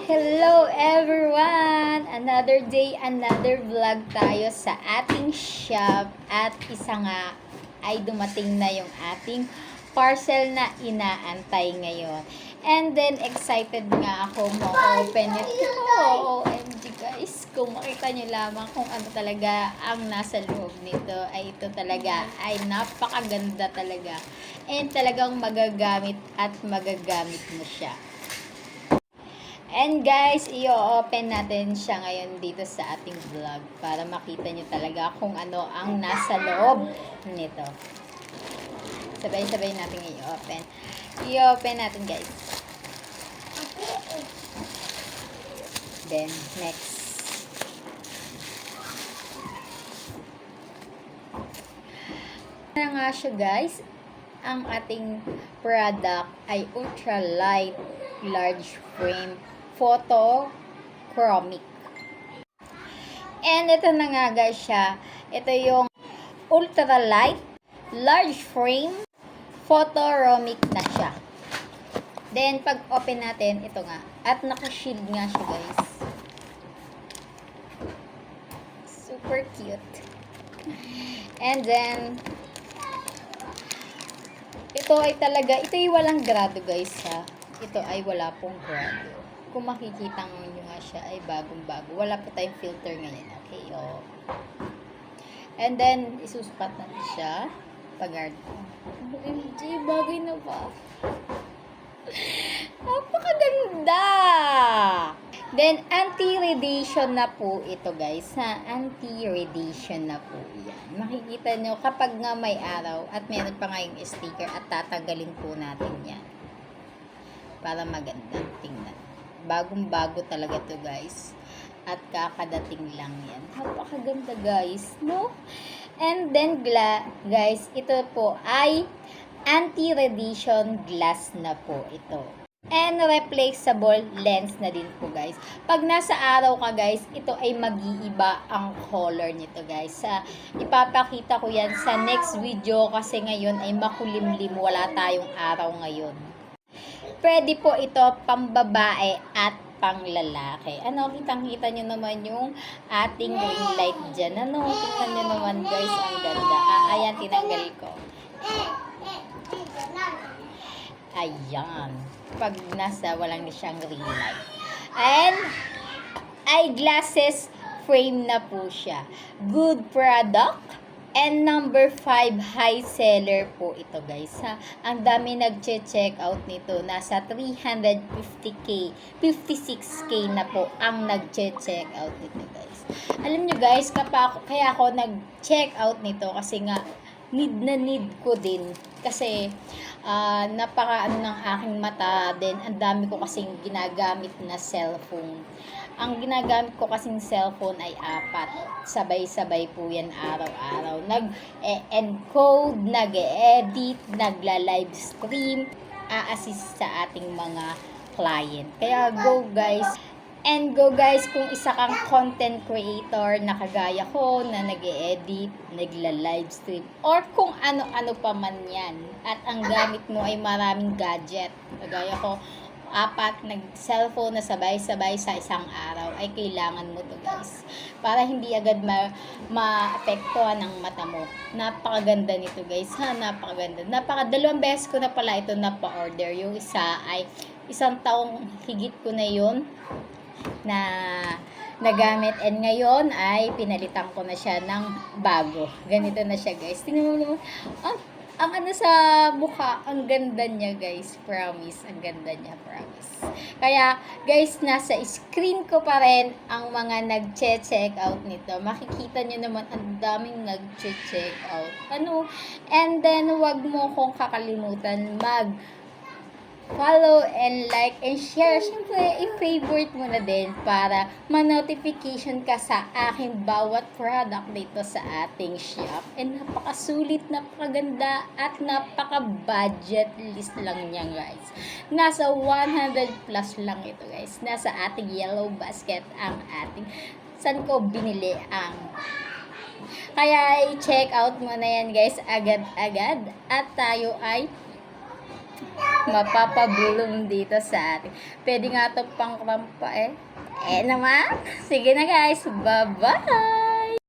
Hello everyone! Another day, another vlog tayo sa ating shop at isa nga ay dumating na yung ating parcel na inaantay ngayon. And then excited nga ako mo-open ito. OMG guys, kung makita nyo lamang kung ano talaga ang nasa loob nito ay ito talaga ay napakaganda talaga. And talagang magagamit at magagamit mo siya. And guys, i-open natin siya ngayon dito sa ating vlog para makita nyo talaga kung ano ang nasa loob nito. Sabay-sabay natin i-open. I-open natin guys. Then, next. Na nga siya guys. Ang ating product ay ultralight large frame photochromic. And ito na nga guys siya. Ito yung ultralight large frame photochromic na siya. Then pag open natin, ito nga. At naka-shield nga siya guys. Super cute. And then ito ay talaga, ito ay walang grado guys ha. Ito ay wala pong grado. Kung makikita nyo nga siya ay bagong-bago. Wala pa tayong filter ngayon. Okay, oh. And then, isusukat natin siya. Pag-guard ko. OMG, bagay na ba? Napakaganda! Then, anti-radiation na po ito guys. Ha? Anti-radiation na po yan. Makikita nyo kapag nga may araw at meron pa nga yung sticker at tatanggalin po natin yan. Para magandang tingnan. Bagong-bago talaga to guys. At kakadating lang yan. Napakaganda guys, no? And then guys, ito po ay anti-radiation glass na po ito. And replaceable lens na din po guys. Pag nasa araw ka guys, ito ay mag-iiba ang color nito guys. Ipapakita ko yan sa next video kasi ngayon ay makulimlim. Wala tayong araw ngayon. Pwede po ito pambabae at panglalaki. Ano, kitang-kita nyo naman yung ating ring light dyan. Ano, tingnan nyo naman guys, ang ganda. Ayan, tinanggal ko. Ayan. Pag nasa, walang siyang ring light. And, eyeglasses frame na po siya. Good product. And number 5, high seller po ito guys. Ha? Ang dami nag-check out nito. Nasa 350k, 56k na po ang nag-check out nito guys. Alam nyo guys, kaya ako nag-check out nito kasi nga need na need ko din. Kasi napaka ng aking mata din. Ang dami ko kasing ginagamit na cellphone. Ang ginagamit ko kasing cellphone ay 4. Sabay-sabay po yan araw-araw. Nag-encode, nag-edit, nagla-live stream, a-assist sa ating mga client. Kaya go guys. And go guys, kung isa kang content creator na kagaya ko na nag-e-edit, nagla-live stream, or kung ano-ano pa man yan, at ang gamit mo ay maraming gadget, kagaya ko, 4 nag-cellphone na sabay-sabay sa isang araw, ay kailangan mo to guys. Para hindi agad maapektuhan ang mata mo. Napakaganda nito guys, ha? Napakaganda. Dalawang beses ko na pala ito napa-order. Yung isa ay 1 taong higit ko na yun na nagamit, and ngayon ay pinalitan ko na siya ng bago. Ganito na siya guys. Tingnan mo naman. Ang ano sa mukha, ang ganda niya guys. Promise, ang ganda niya, promise. Kaya guys, nasa screen ko pa rin ang mga nag-check out nito. Makikita nyo naman ang daming nag-check out. Ano? And then, wag mo kong kakalimutan follow and like and share. Siyempre, i-favorite mo na din para ma-notification ka sa aking bawat product dito sa ating shop. And napakasulit, napakaganda, at napaka-budget list lang niya guys. Nasa 100 plus lang ito guys. Nasa ating yellow basket ang ating saan ko binili ang. Kaya i-check out mo na yan guys agad-agad. At tayo ay mapapabulong dito sa atin. Pwede nga to pang rampa eh. Eh naman. Sige na guys. Bye-bye.